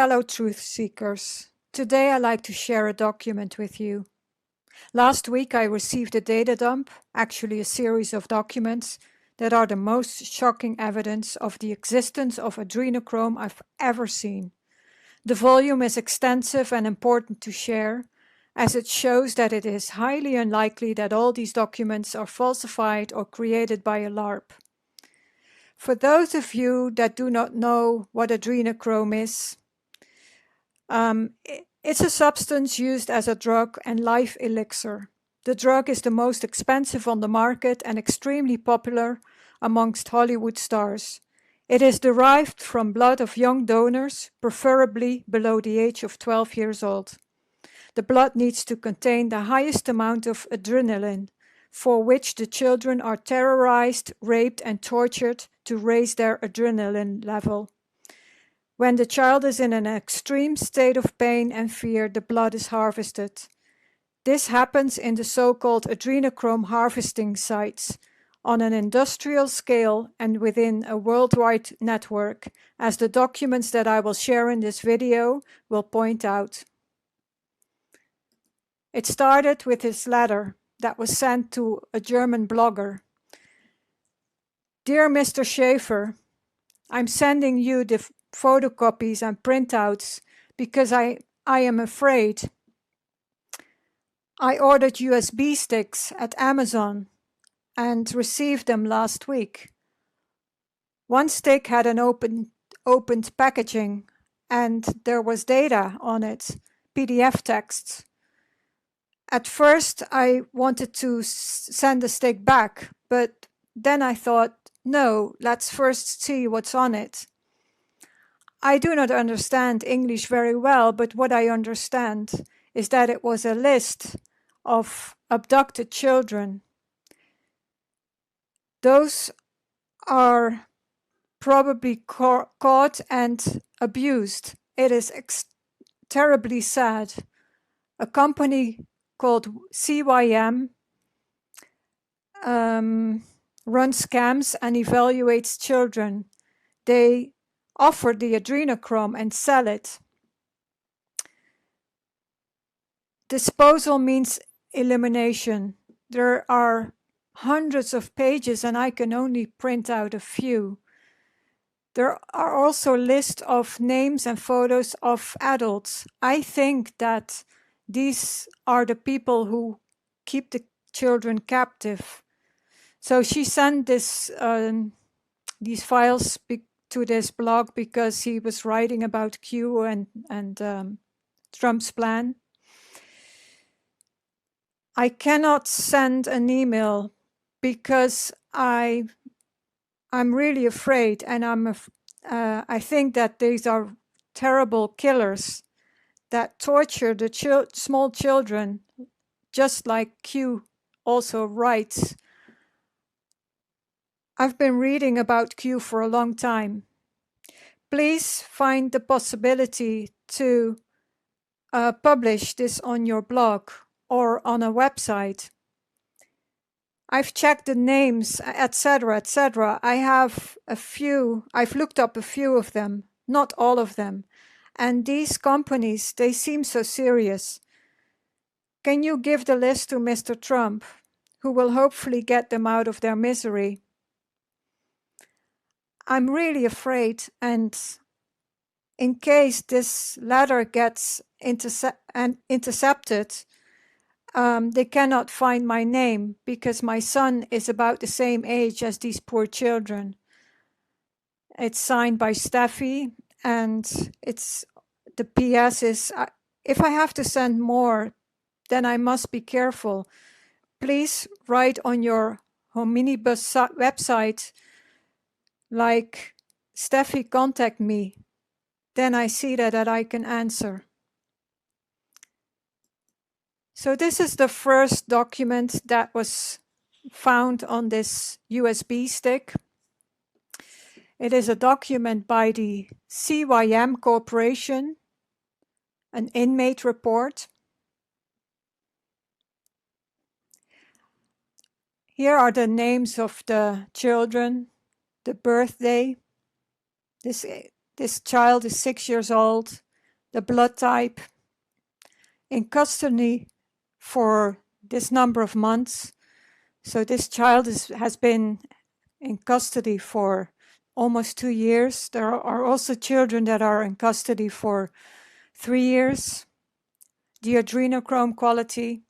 fellow truth seekers. Today I'd like to share a document with you. Last week I received a data dump, actually a series of documents, that are the most shocking evidence of the existence of adrenochrome I've ever seen. The volume is extensive and important to share, as it shows that it is highly unlikely that all these documents are falsified or created by a LARP. For those of you that do not know what adrenochrome is, it's a substance used as a drug and life elixir. The drug is the most expensive on the market and extremely popular amongst Hollywood stars. It is derived from blood of young donors, preferably below the age of 12 years old. The blood needs to contain the highest amount of adrenaline, for which the children are terrorized, raped, and tortured to raise their adrenaline level. When the child is in an extreme state of pain and fear, the blood is harvested. This happens in the so-called adrenochrome harvesting sites, on an industrial scale and within a worldwide network, as the documents that I will share in this video will point out. It started with this letter that was sent to a German blogger. Dear Mr. Schaefer, I'm sending you the photocopies and printouts because I am afraid. I ordered USB sticks at Amazon and received them last week. One stick had an opened packaging and there was data on it, PDF texts. At first I wanted to send the stick back, but then I thought, no, let's first see what's on it. I do not understand English very well, but what I understand is that it was a list of abducted children. Those are probably caught and abused. It is terribly sad. A company called CYM runs scams and evaluates children. They offer the adrenochrome and sell it. Disposal means elimination. There are hundreds of pages and I can only print out a few. There are also lists of names and photos of adults. I think that these are the people who keep the children captive. So she sent these files to this blog because he was writing about Q and Trump's plan. I cannot send an email because I'm really afraid, and I think that these are terrible killers that torture the small children, just like Q also writes. I've been reading about Q for a long time. Please find the possibility to publish this on your blog or on a website. I've checked the names, etc., etc. I've looked up a few of them, not all of them. And these companies, they seem so serious. Can you give the list to Mr. Trump, who will hopefully get them out of their misery? I'm really afraid, and in case this letter gets intercepted, they cannot find my name because my son is about the same age as these poor children. It's signed by Steffi, and the PS is, if I have to send more, then I must be careful. Please write on your Hominibus website, like, Steffi, contact me. Then I see that I can answer. So this is the first document that was found on this USB stick. It is a document by the CYM Corporation, an inmate report. Here are the names of the children, the birthday. This child is 6 years old. the blood type, in custody for this number of months. So this child has been in custody for almost 2 years. There are also children that are in custody for 3 years. The adrenochrome quality,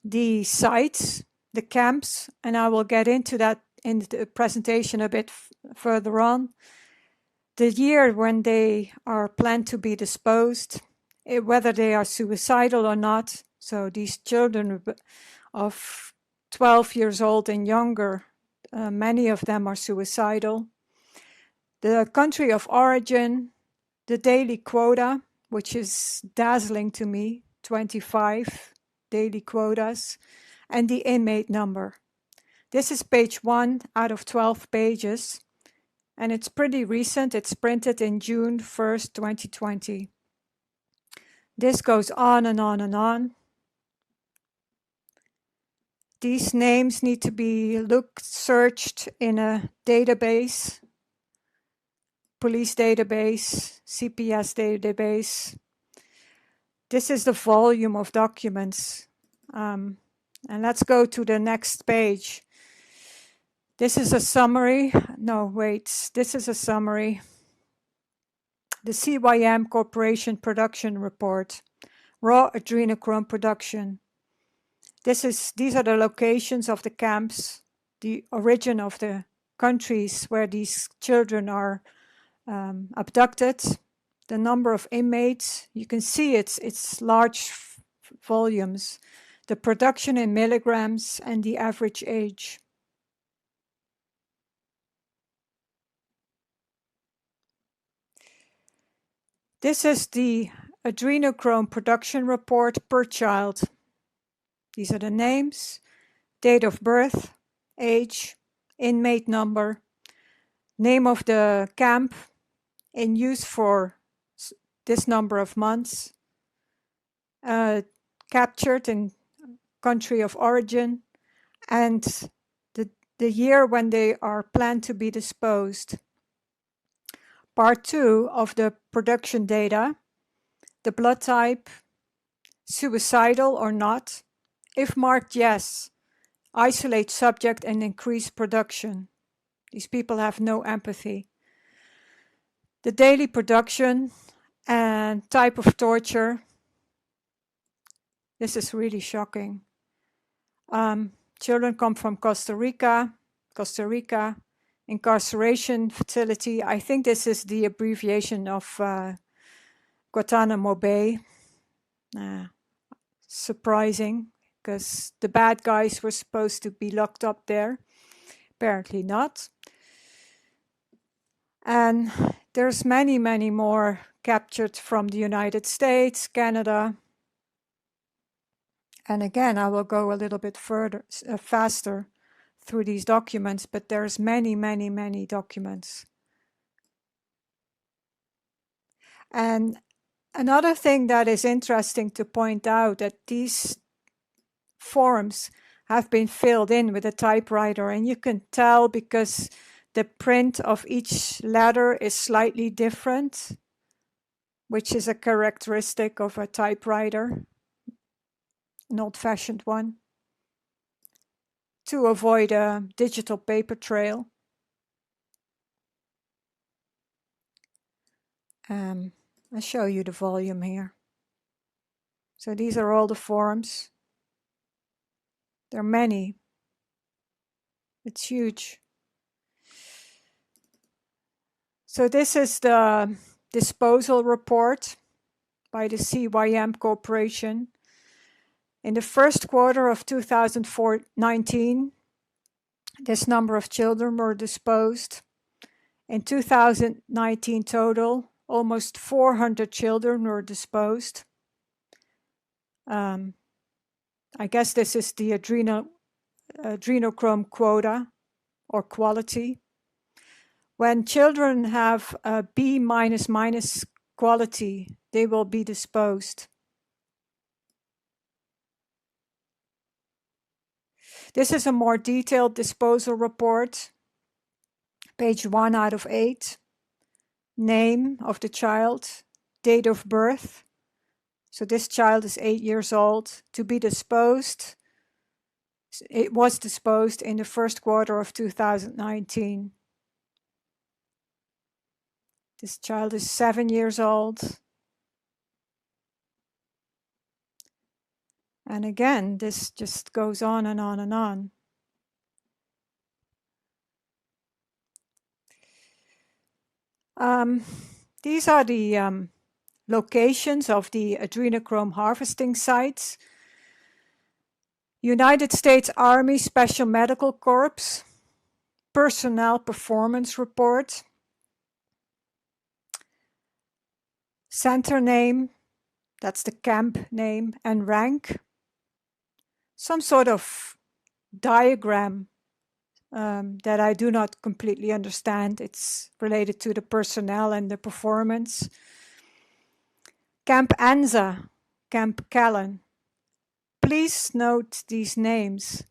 the sites, the camps, and I will get into that in the presentation a bit further on. The year when they are planned to be disposed, whether they are suicidal or not. So these children of 12 years old and younger, many of them are suicidal. The country of origin, the daily quota, which is dazzling to me, 25 daily quotas, and the inmate number. This is page 1 out of 12 pages, and it's pretty recent. It's printed in June 1st, 2020. This goes on and on and on. These names need to be searched in a database, police database, CPS database. This is the volume of documents. And let's go to the next page. This is a summary. No, wait, this is a summary. The CYM Corporation Production Report, raw adrenochrome production. These are the locations of the camps, the origin of the countries where these children are abducted, the number of inmates. You can see it's large volumes, the production in milligrams, and the average age. This is the adrenochrome production report per child. These are the names, date of birth, age, inmate number, name of the camp in use for this number of months, captured in country of origin, and the year when they are planned to be disposed. Part 2 of the production data, the blood type, suicidal or not. If marked yes, isolate subject and increase production. These people have no empathy. The daily production and type of torture. This is really shocking. Children come from Costa Rica, incarceration facility. I think this is the abbreviation of Guantanamo Bay. Surprising, because the bad guys were supposed to be locked up there. Apparently not. And there's many, many more captured from the United States, Canada. And again, I will go a little bit faster through these documents, but there's many, many, many documents. And another thing that is interesting to point out, that these forms have been filled in with a typewriter, and you can tell because the print of each letter is slightly different, which is a characteristic of a typewriter, an old-fashioned one, to avoid a digital paper trail. I'll show you the volume here. So these are all the forms. There are many. It's huge. So this is the disposal report by the CYM Corporation. In the first quarter of 2019, this number of children were disposed. In 2019 total, almost 400 children were disposed. I guess this is the adrenochrome quota or quality. When children have a B minus quality, they will be disposed. This is a more detailed disposal report, page 1 out of 8. Name of the child, date of birth. So this child is 8 years old. To be disposed, it was disposed in the first quarter of 2019. This child is 7 years old. And again, this just goes on and on and on. These are the locations of the adrenochrome harvesting sites. United States Army Special Medical Corps, Personnel Performance Report, center name, that's the camp name, and rank. Some sort of diagram that I do not completely understand. It's related to the personnel and the performance. Camp Anza, Camp Callan. Please note these names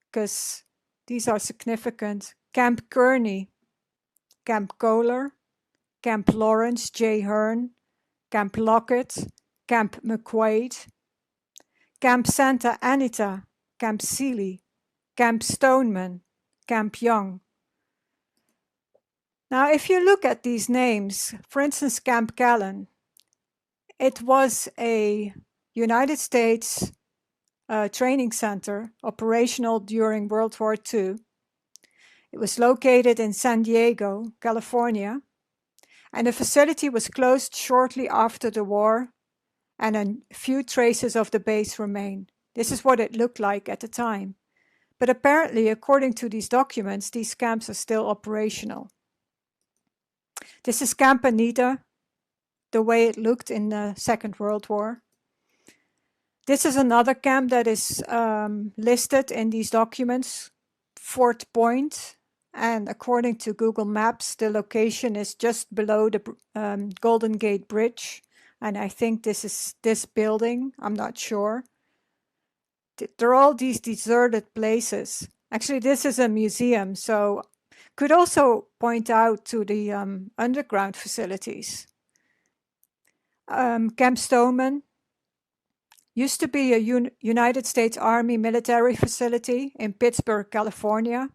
because these are significant. Camp Kearney, Camp Kohler, Camp Lawrence J. Hearn, Camp Lockett, Camp McQuaid, Camp Santa Anita, Camp Sealy, Camp Stoneman, Camp Young. Now, if you look at these names, for instance, Camp Callan, it was a United States training center operational during World War II. It was located in San Diego, California, and the facility was closed shortly after the war, and a few traces of the base remain. This is what it looked like at the time. But apparently, according to these documents, these camps are still operational. This is Camp Anita, the way it looked in the Second World War. This is another camp that is listed in these documents, Fort Point, and according to Google Maps, the location is just below the Golden Gate Bridge, and I think this is this building, I'm not sure. There are all these deserted places. Actually, this is a museum, so could also point out to the underground facilities. Camp Stoneman used to be a United States Army military facility in Pittsburgh, California.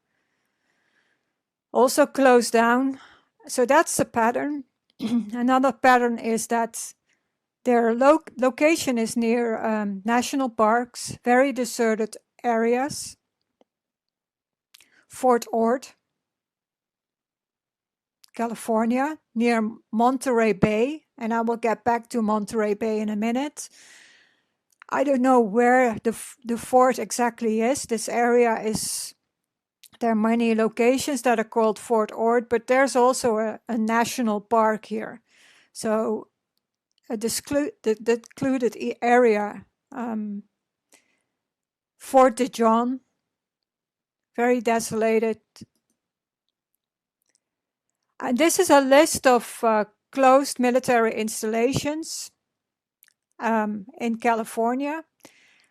Also closed down. So that's a pattern. Another pattern is that their location is near national parks, very deserted areas. Fort Ord, California, near Monterey Bay, and I will get back to Monterey Bay in a minute. I don't know where the fort exactly is. This area is, there are many locations that are called Fort Ord, but there's also a national park here. So the secluded area, Fort de John, very desolated. And this is a list of closed military installations in California.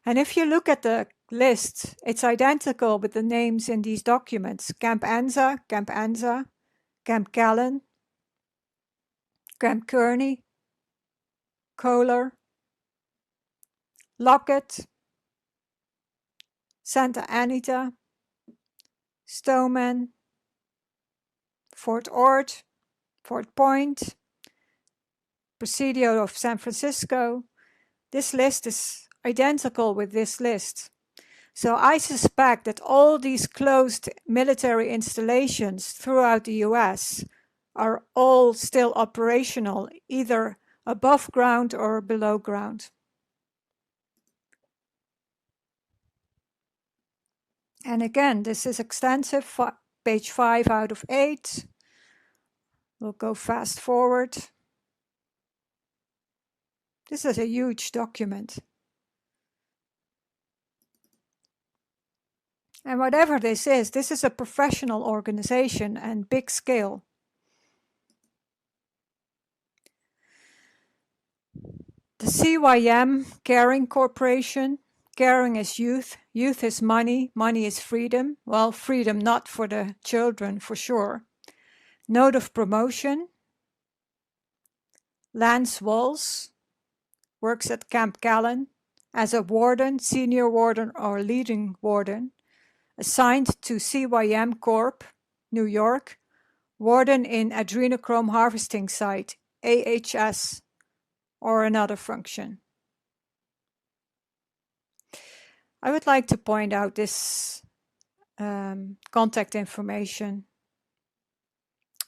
And if you look at the list, it's identical with the names in these documents. Camp Anza, Camp Callan, Camp Kearney, Kohler, Lockett, Santa Anita, Stoneman, Fort Ord, Fort Point, Presidio of San Francisco. This list is identical with this list. So I suspect that all these closed military installations throughout the US are all still operational, either above ground or below ground. And again, this is extensive, page 5 out of 8. We'll go fast forward. This is a huge document. And whatever this is a professional organization and big scale. The CYM Caring Corporation. Caring is youth. Youth is money. Money is freedom. Well, freedom not for the children, for sure. Note of promotion. Lance Walls works at Camp Callan as a warden, senior warden, or leading warden, assigned to CYM Corp, New York, warden in adrenochrome harvesting site, AHS, or another function. I would like to point out this contact information.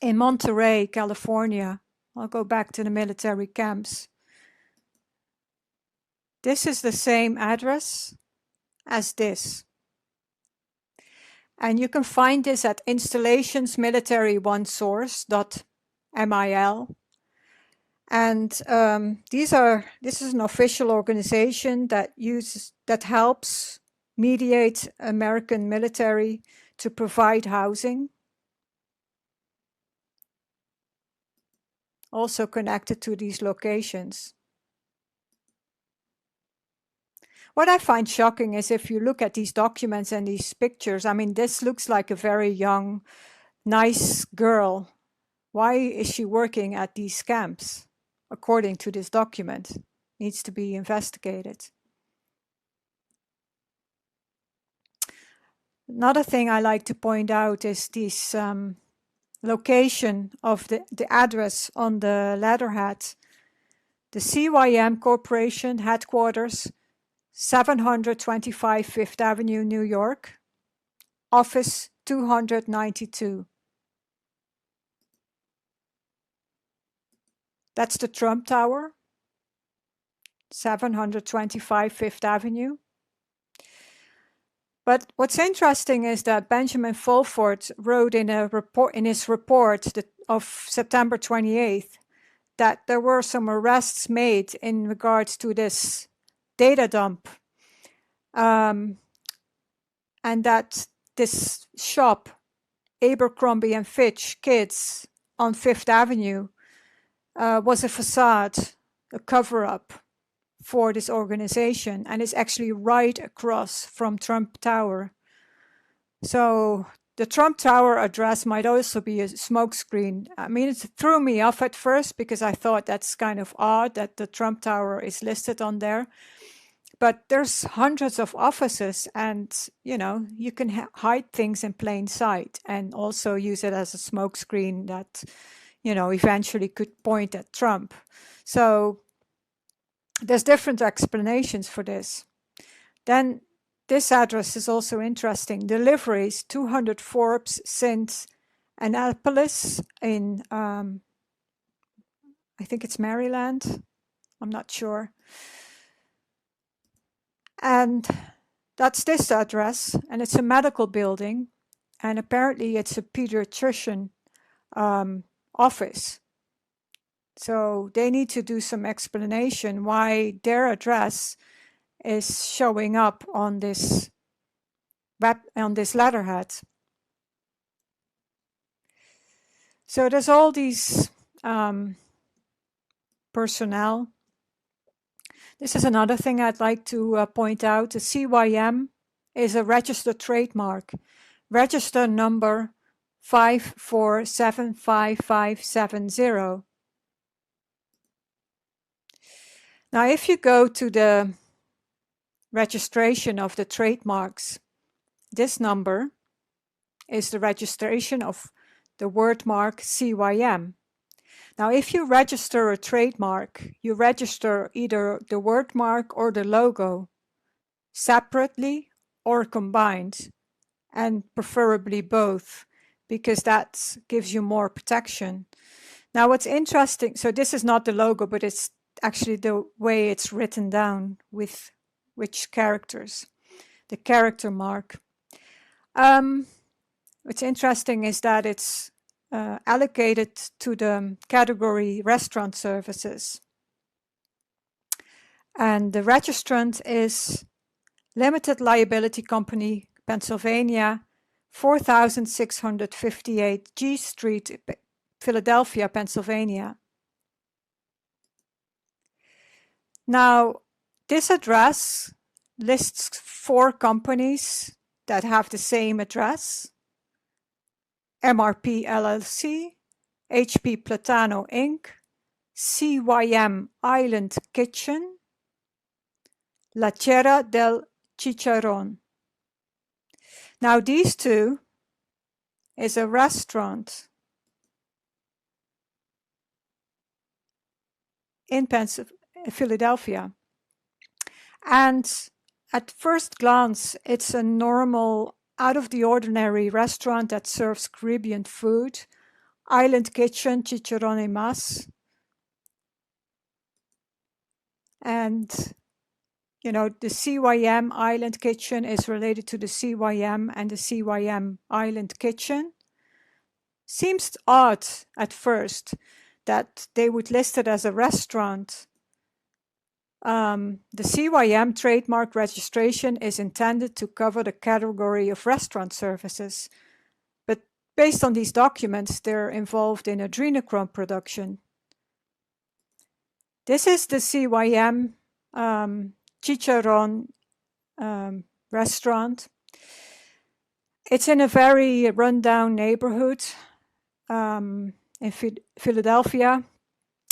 In Monterey, California, I'll go back to the military camps. This is the same address as this. And you can find this at installationsmilitary1source.mil. And this is an official organization that helps mediate American military to provide housing. Also connected to these locations. What I find shocking is if you look at these documents and these pictures, I mean, this looks like a very young, nice girl. Why is she working at these camps? According to this document, needs to be investigated. Another thing I like to point out is this location of the address on the letterhead. The CYM Corporation headquarters, 725 Fifth Avenue, New York, office 292. That's the Trump Tower, 725 Fifth Avenue. But what's interesting is that Benjamin Fulford wrote in his report of September 28th that there were some arrests made in regards to this data dump, and that this shop, Abercrombie and Fitch Kids on Fifth Avenue, was a facade, a cover-up for this organization, and is actually right across from Trump Tower. So the Trump Tower address might also be a smokescreen. I mean, it threw me off at first because I thought that's kind of odd that the Trump Tower is listed on there. But there's hundreds of offices, and you know, you can hide things in plain sight and also use it as a smokescreen that, you know, eventually could point at Trump. So there's different explanations for this. Then this address is also interesting. Deliveries, 200 Forbes since Annapolis in, I think it's Maryland. I'm not sure. And that's this address, and it's a medical building, and apparently it's a pediatrician office. So they need to do some explanation why their address is showing up on this letterhead. So there's all these personnel. This is another thing I'd like to point out. The CYM is a registered trademark. Register number 5475570. Now, if you go to the registration of the trademarks, this number is the registration of the word mark CYM. Now, if you register a trademark, you register either the word mark or the logo separately or combined, and preferably both, because that gives you more protection. Now, what's interesting, so this is not the logo, but it's actually the way it's written down with which characters, the character mark. What's interesting is that it's allocated to the category restaurant services. And the registrant is Limited Liability Company, Pennsylvania, 4658 G Street, Philadelphia, Pennsylvania. Now, this address lists 4 companies that have the same address: MRP LLC, HP Platano Inc., CYM Island Kitchen, La Tierra del Chicharrón. Now these two is a restaurant in Philadelphia. And at first glance, it's a normal, out of the ordinary restaurant that serves Caribbean food. Island Kitchen, Chicharrón y Más. And, you know, the CYM Island Kitchen is related to the CYM and the CYM Island Kitchen. Seems odd at first that they would list it as a restaurant. The CYM trademark registration is intended to cover the category of restaurant services, but based on these documents, they're involved in adrenochrome production. This is the CYM Chicharrón restaurant. It's in a very rundown neighborhood in Philadelphia.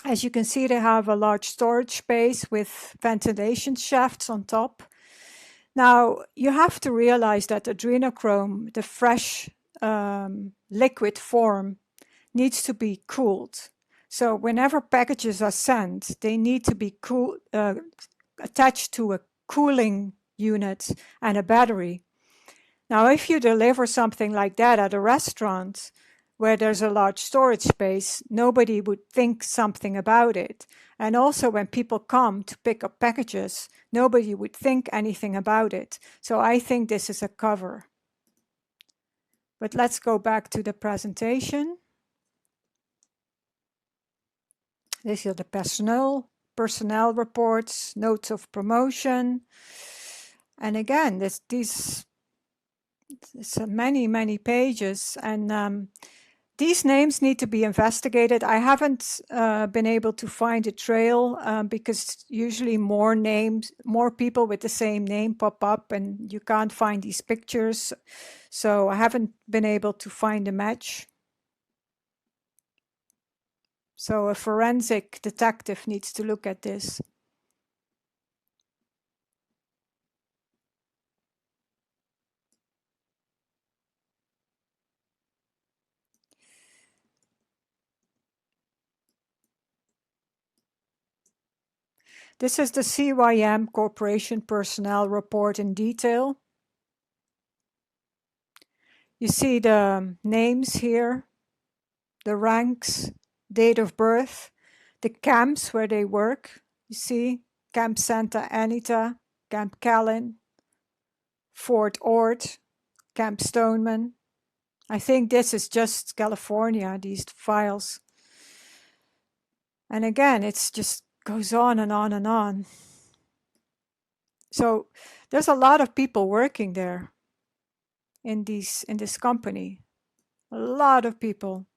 As you can see, they have a large storage space with ventilation shafts on top. Now, you have to realize that adrenochrome, the fresh liquid form, needs to be cooled. So whenever packages are sent, they need to be attached to a cooling unit and a battery. Now, if you deliver something like that at a restaurant, where there's a large storage space, nobody would think something about it. And also when people come to pick up packages, nobody would think anything about it. So I think this is a cover. But let's go back to the presentation. These are the personnel reports, notes of promotion. And again, it's many pages. And these names need to be investigated. I haven't been able to find a trail because usually more people with the same name pop up and you can't find these pictures. So I haven't been able to find a match. So a forensic detective needs to look at this. This is the CYM Corporation Personnel Report in detail. You see the names here, the ranks, date of birth, the camps where they work. You see Camp Santa Anita, Camp Callan, Fort Ord, Camp Stoneman. I think this is just California, these files. And again, it's just goes on and on and on. So there's a lot of people working there in this company. A lot of people.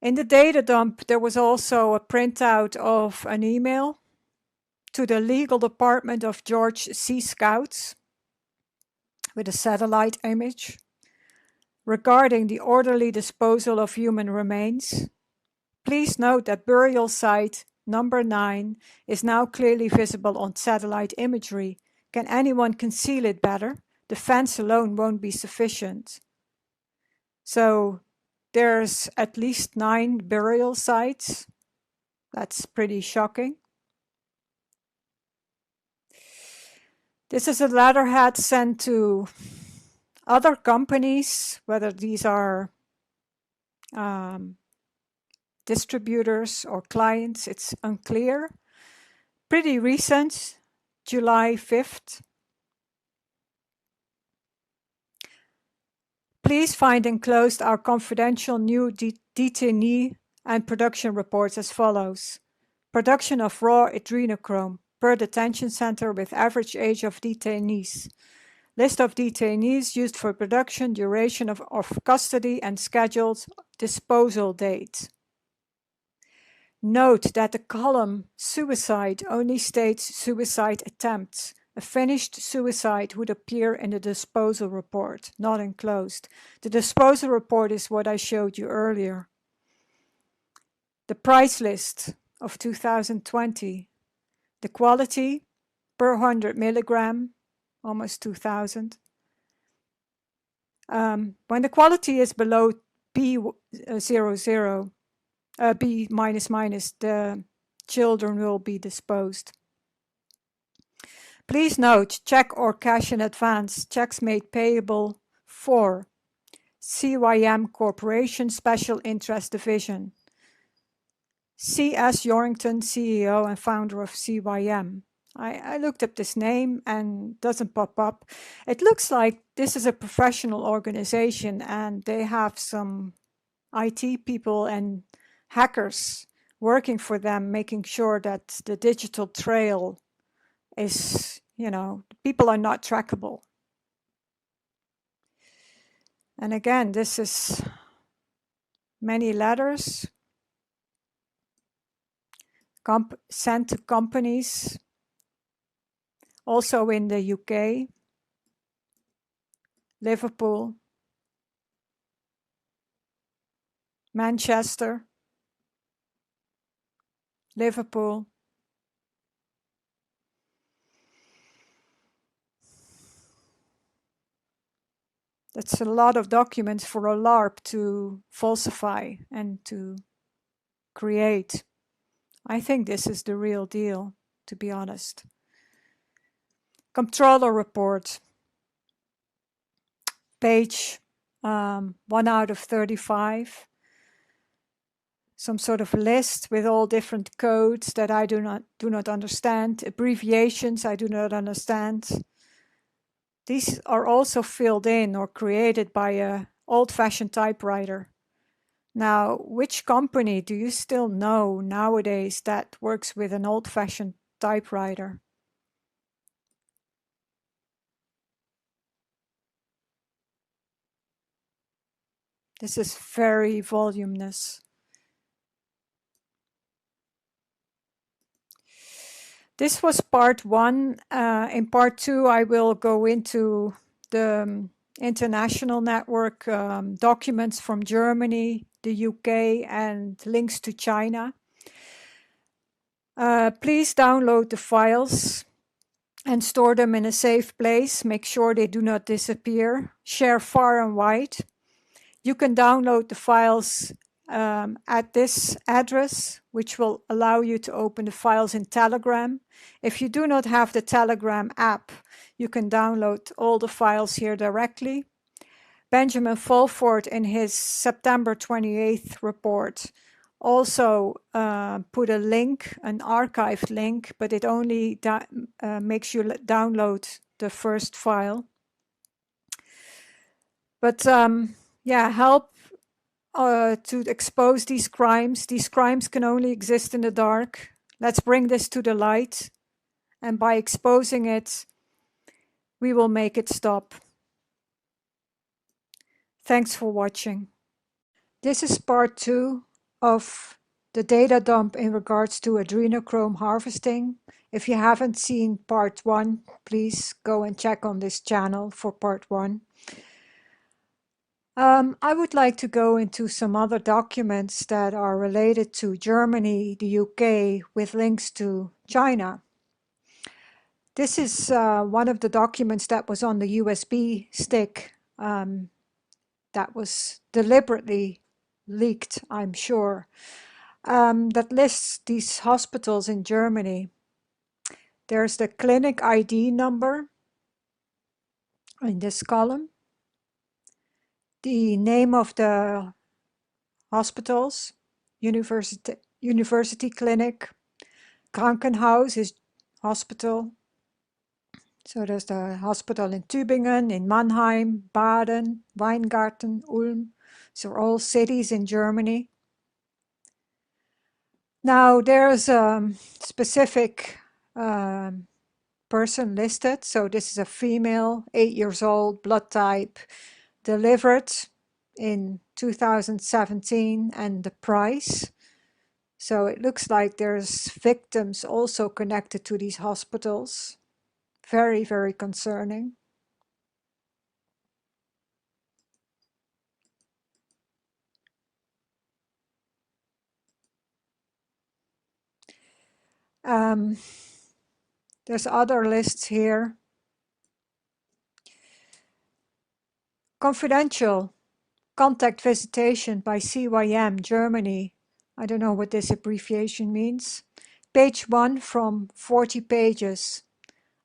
In the data dump, there was also a printout of an email to the legal department of George C. Scouts with a satellite image regarding the orderly disposal of human remains. Please note that burial site number 9 is now clearly visible on satellite imagery. Can anyone conceal it better? The fence alone won't be sufficient. So there's at least 9 burial sites. That's pretty shocking. This is a letterhead sent to other companies, whether these are distributors or clients, it's unclear. Pretty recent, July 5th. Please find enclosed our confidential new detainee and production reports as follows. Production of raw adrenochrome per detention center with average age of detainees. List of detainees used for production, duration of custody, and scheduled disposal date. Note that the column suicide only states suicide attempts. A finished suicide would appear in the disposal report, not enclosed. The disposal report is what I showed you earlier. the price list of 2020, the quality per 100 milligram, almost 2000. When the quality is below B00, B minus minus, the children will be disposed. Please note, check or cash in advance, checks made payable for CYM Corporation Special Interest Division. C.S. Yorrington, CEO and founder of CYM. I looked up this name and doesn't pop up. It looks like this is a professional organization and they have some IT people and hackers working for them, making sure that the digital trail is, people are not trackable. And again, this is many letters sent to companies, also in the UK, Liverpool, Manchester, Liverpool. That's a lot of documents for a LARP to falsify and to create. I think this is the real deal, to be honest. Comptroller report, page 1 out of 35. Some sort of list with all different codes that I do not understand, abbreviations I do not understand. These are also filled in or created by an old-fashioned typewriter. Now, which company do you still know nowadays that works with an old-fashioned typewriter? This is very voluminous. This was part 1. In part 2, I will go into the international network, documents from Germany, the UK, and links to China. Please download the files and store them in a safe place. Make sure they do not disappear. Share far and wide. You can download the files at this address, which will allow you to open the files in Telegram. If you do not have the Telegram app, you can download all the files here directly. Benjamin Fulford, in his September 28th report, also put a link, an archived link, but it only makes you download the first file. But yeah, help to expose these crimes. These crimes can only exist in the dark. Let's bring this to the light. And by exposing it, we will make it stop. Thanks for watching. This is part 2 of the data dump in regards to adrenochrome harvesting. If you haven't seen part 1, please go and check on this channel for part 1. I would like to go into some other documents that are related to Germany, the UK, with links to China. This is one of the documents that was on the USB stick that was deliberately leaked, I'm sure, that lists these hospitals in Germany. There's the clinic ID number in this column, the name of the hospitals, University Clinic, Krankenhaus is hospital. So there's the hospital in Tübingen, in Mannheim, Baden, Weingarten, Ulm. These are all cities in Germany. Now there's a specific person listed. So this is a female, 8 years old, blood type, delivered in 2017, and the price. So it looks like there's victims also connected to these hospitals. Very, very concerning. Um, there's other lists here. Confidential contact visitation by CYM Germany. I don't know what this abbreviation means. Page 1 from 40 pages.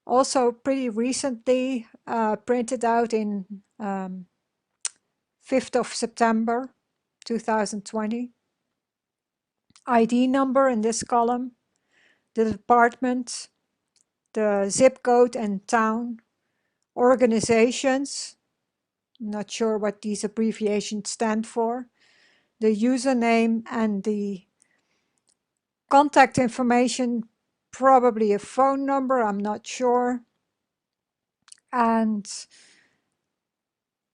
Also pretty recently printed out in 5th of September 2020. ID number in this column, the department, the zip code and town, organizations, I'm not sure what these abbreviations stand for, the username and the contact information, probably a phone number, I'm not sure. And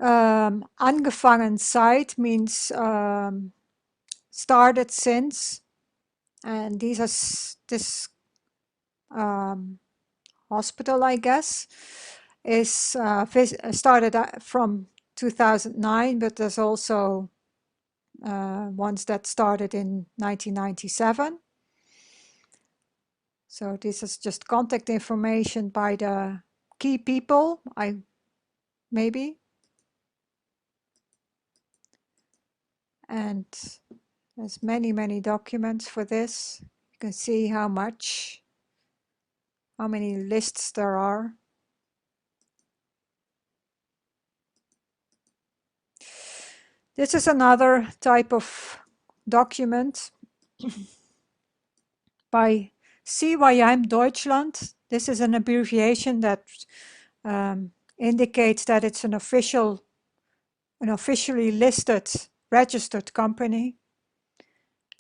angefangen seit means started since. And these are this hospital, I guess, is started from 2009, but there's also ones that started in 1997. So this is just contact information by the key people, maybe. And there's many documents for this. You can see how many lists there are. This is another type of document by CYM Deutschland. This is an abbreviation that indicates that it's an officially listed, registered company.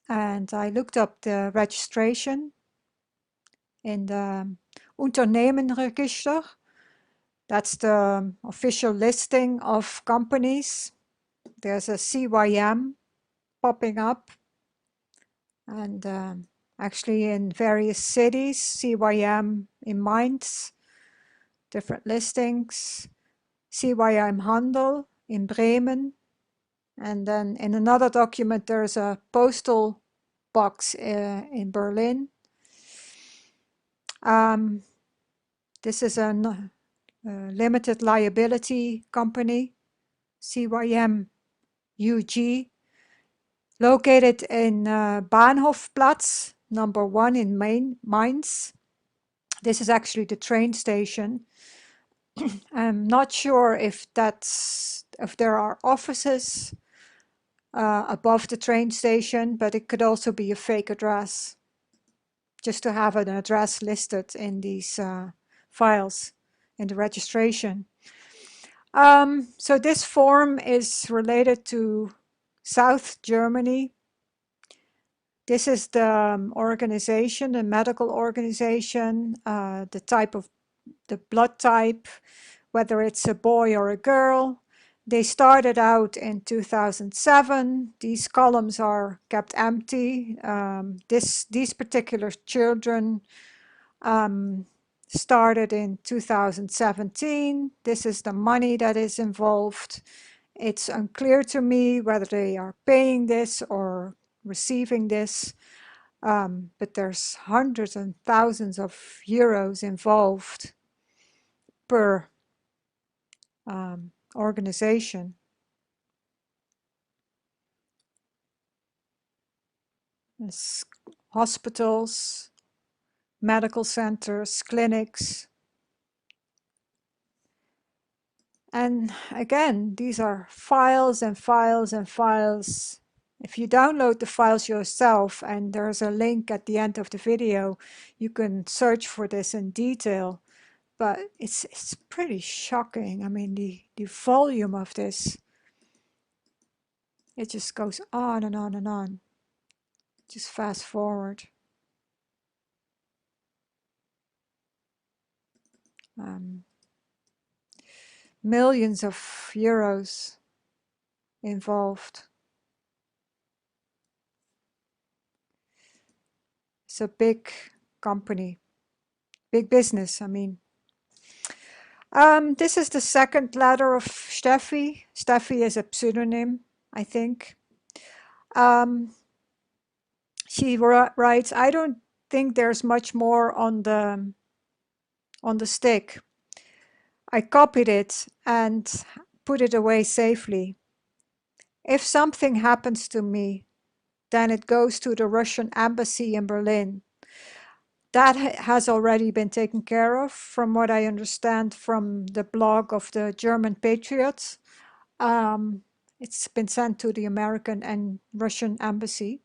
And I looked up the registration in the Unternehmenregister. That's the official listing of companies. There's a CYM popping up. And actually in various cities, CYM in Mainz, different listings, CYM Handel in Bremen, and then in another document there's a postal box in Berlin. This is a limited liability company, CYM UG, located in Bahnhofplatz number 1 in Mainz. This is actually the train station. I'm not sure if there are offices above the train station, but it could also be a fake address, just to have an address listed in these files in the registration. So this form is related to South Germany. This is the organization, the medical organization, the type of the blood type, whether it's a boy or a girl. They started out in 2007. These columns are kept empty. These particular children started in 2017. This is the money that is involved. It's unclear to me whether they are paying this or receiving this, but there's hundreds and thousands of euros involved per organization. There's hospitals, medical centers, clinics. And again, these are files and files and files. If you download the files yourself, and there's a link at the end of the video, you can search for this in detail. But it's pretty shocking. I mean, the volume of this, it just goes on and on and on. Just fast forward. Millions of euros involved. It's a big company, big business, I mean. This is the second letter of Steffi. Steffi is a pseudonym, I think. She writes, I don't think there's much more on the stick. I copied it and put it away safely. If something happens to me, then it goes to the Russian embassy in Berlin. That has already been taken care of, from what I understand from the blog of the German Patriots. It's been sent to the American and Russian embassy.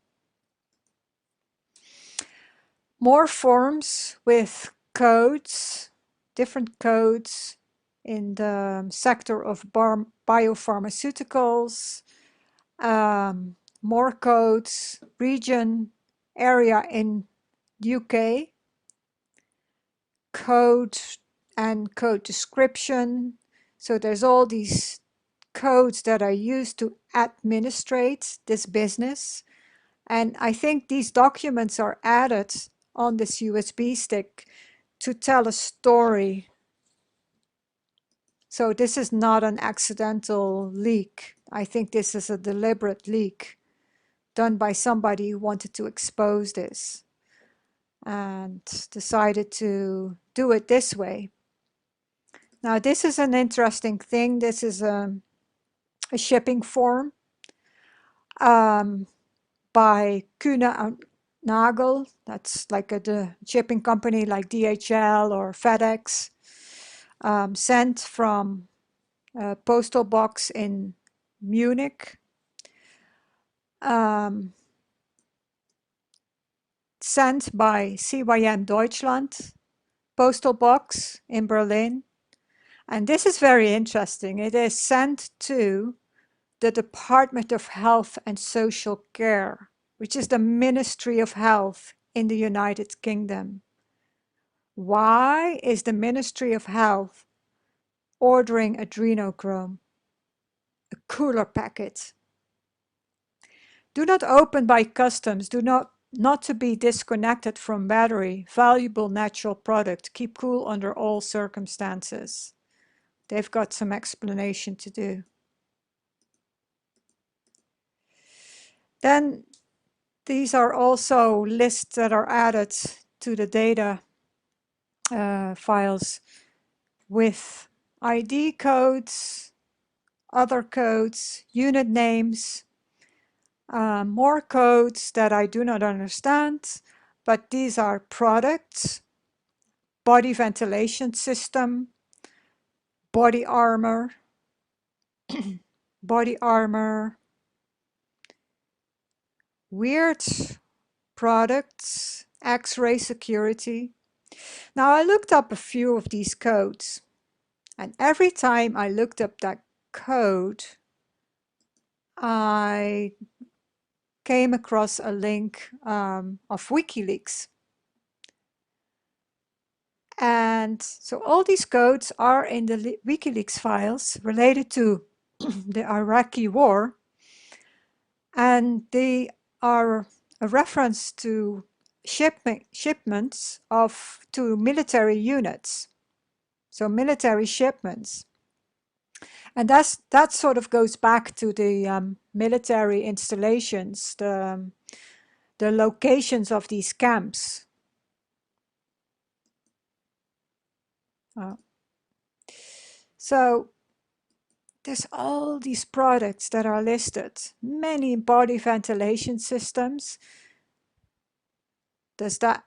More forms with codes, different codes in the sector of biopharmaceuticals, more codes, region, area in UK, code and code description. So there's all these codes that are used to administrate this business. And I think these documents are added on this USB stick to tell a story. So this is not an accidental leak. I think this is a deliberate leak done by somebody who wanted to expose this and decided to do it this way. Now this is an interesting thing. This is a shipping form by Kühne and Nagel. That's like the shipping company like DHL or FedEx. Sent from a postal box in Munich. Sent by CYM Deutschland, postal box in Berlin. And this is very interesting. It is sent to the Department of Health and Social Care, which is the Ministry of Health in the United Kingdom. Why is the Ministry of Health ordering adrenochrome, a cooler packet? Do not open by customs. Do not to be disconnected from battery. Valuable natural product. Keep cool under all circumstances. They've got some explanation to do. Then these are also lists that are added to the data files with ID codes, other codes, unit names, more codes that I do not understand, but these are products, body ventilation system, body armor, body armor, weird products, X-ray security. Now I looked up a few of these codes, and every time I looked up that code, I came across a link of WikiLeaks. And so all these codes are in the WikiLeaks files related to the Iraqi war, and they are a reference to shipments to military units, so military shipments. And that sort of goes back to the military installations, the locations of these camps. So there's all these products that are listed, many body ventilation systems. Does that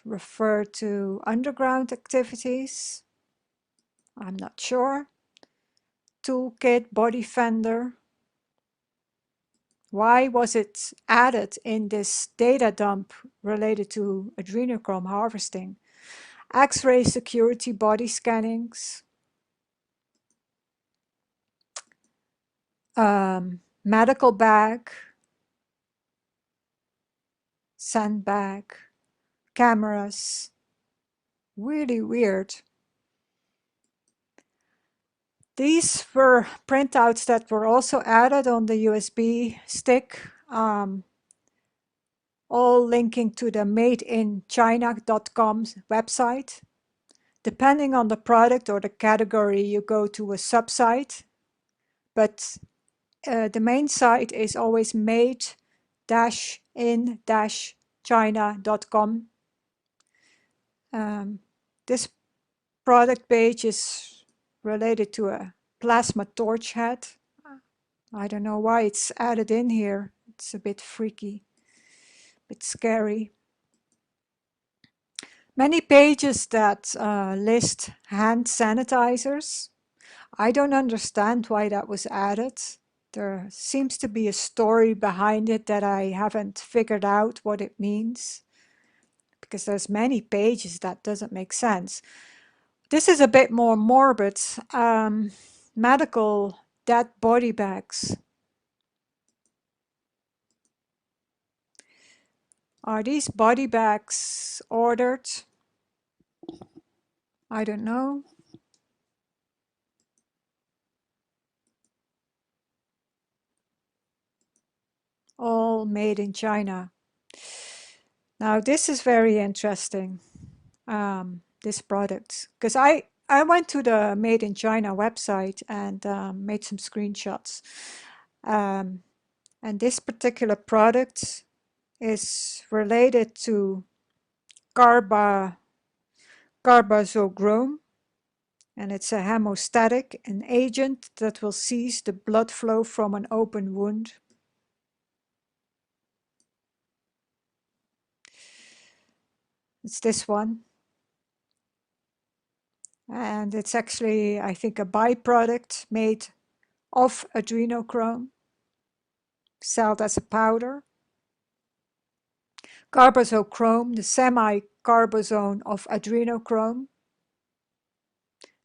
refer to underground activities? I'm not sure. Toolkit, body fender. Why was it added in this data dump related to adrenochrome harvesting? X-ray security body scannings. Medical bag. Sandbag. Cameras. Really weird. These were printouts that were also added on the USB stick, all linking to the madeinchina.com website. Depending on the product or the category, you go to a subsite, but the main site is always made-in-china.com. This product page is related to a plasma torch head. I don't know why it's added in here. It's a bit freaky, a bit scary. Many pages that list hand sanitizers. I don't understand why that was added. There seems to be a story behind it that I haven't figured out what it means, because there's many pages that doesn't make sense. This is a bit more morbid. Medical dead body bags. Are these body bags ordered? I don't know. All made in China. Now this is very interesting, this product, because I went to the Made in China website and made some screenshots. And this particular product is related to carbazogrome, and it's a hemostatic, an agent that will cease the blood flow from an open wound. It's this one. And it's actually, I think, a byproduct made of adrenochrome, sold as a powder. Carbazochrome, the semi-carbazone of adrenochrome.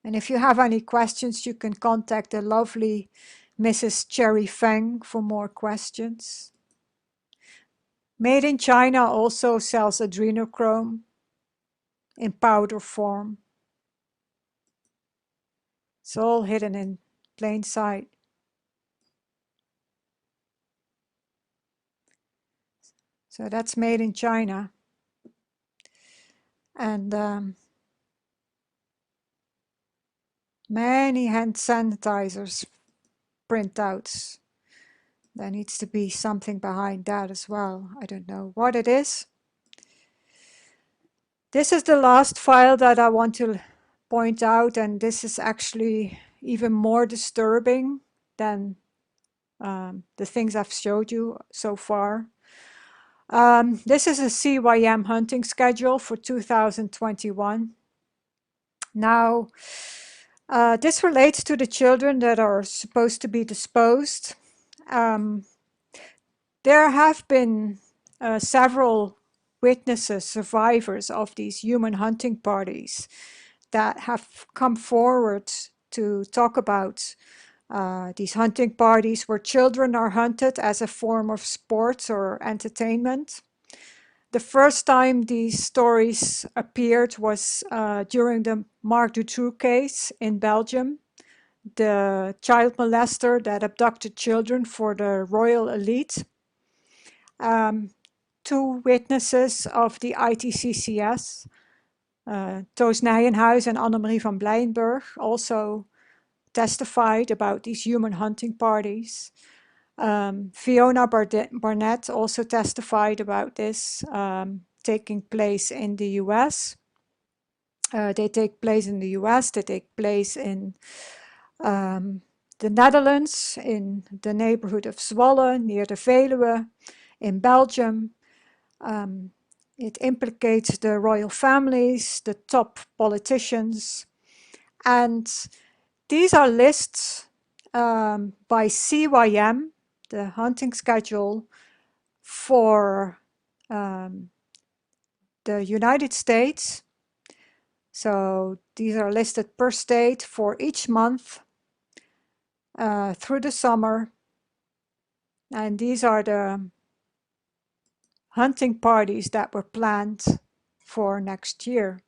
And if you have any questions, you can contact the lovely Mrs. Cherry Feng for more questions. Made in China also sells adrenochrome in powder form. It's all hidden in plain sight. So that's made in China. And many hand sanitizers printouts. There needs to be something behind that as well. I don't know what it is. This is the last file that I want to point out, and this is actually even more disturbing than the things I've showed you so far. This is a CYM hunting schedule for 2021. Now, this relates to the children that are supposed to be disposed. There have been several witnesses, survivors of these human hunting parties that have come forward to talk about these hunting parties where children are hunted as a form of sport or entertainment. The first time these stories appeared was during the Marc Dutroux case in Belgium, the child molester that abducted children for the royal elite. Two witnesses of the ITCCS, Toos Nijenhuis and Annemarie van Blijenburg, also testified about these human hunting parties. Fiona Barnett also testified about this taking place in the US. They take place in the US, they take place in the Netherlands, in the neighborhood of Zwolle, near the Veluwe, in Belgium. It implicates the royal families, the top politicians, and these are lists by CYM, the hunting schedule for the United States. So these are listed per state for each month through the summer. And these are the hunting parties that were planned for next year.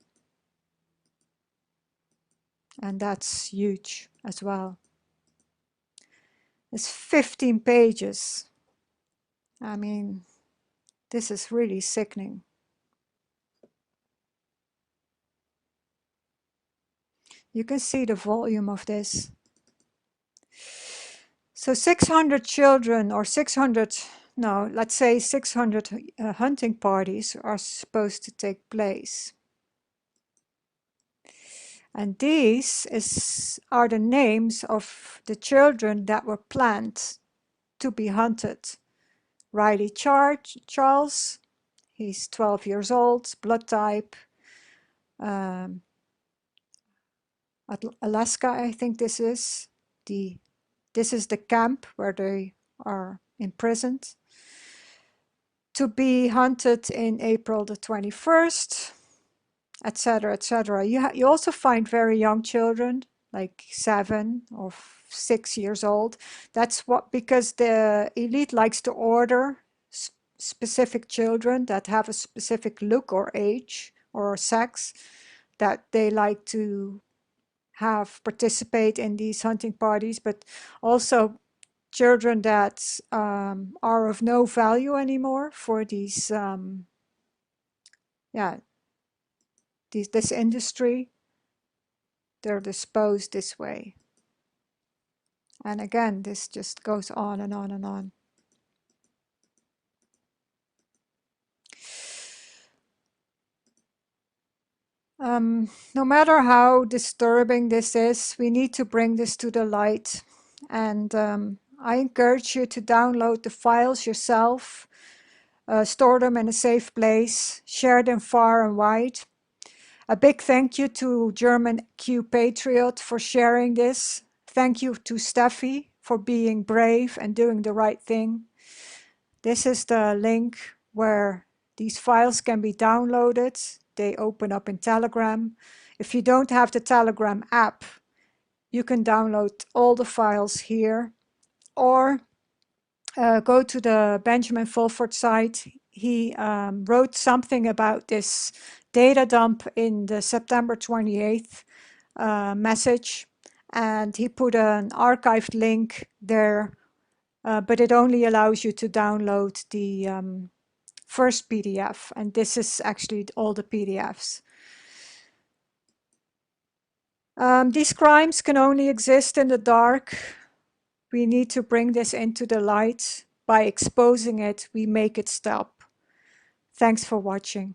And that's huge as well. It's 15 pages. I mean, this is really sickening. You can see the volume of this. So 600 children, or 600, no, let's say 600 hunting parties are supposed to take place. And are the names of the children that were planned to be hunted. Riley Charles, he's 12 years old, blood type, um, Alaska, I think this is. This is the camp where they are imprisoned. To be hunted in April the 21st, etc., etc. You also find very young children, like 7 or 6 years old. That's because the elite likes to order specific children that have a specific look or age or sex that they like to have participate in these hunting parties, but also children that are of no value anymore for these this industry. They're disposed this way. And again, this just goes on and on and on. No matter how disturbing this is, we need to bring this to the light. And I encourage you to download the files yourself, store them in a safe place, share them far and wide. A big thank you to German Q Patriot for sharing this. Thank you to Steffi for being brave and doing the right thing. This is the link where these files can be downloaded. They open up in Telegram. If you don't have the Telegram app, you can download all the files here, or go to the Benjamin Fulford site. He wrote something about this data dump in the September 28th message, and he put an archived link there, but it only allows you to download the first PDF, and this is actually all the PDFs. These crimes can only exist in the dark. We need to bring this into the light. By exposing it, we make it stop. Thanks for watching.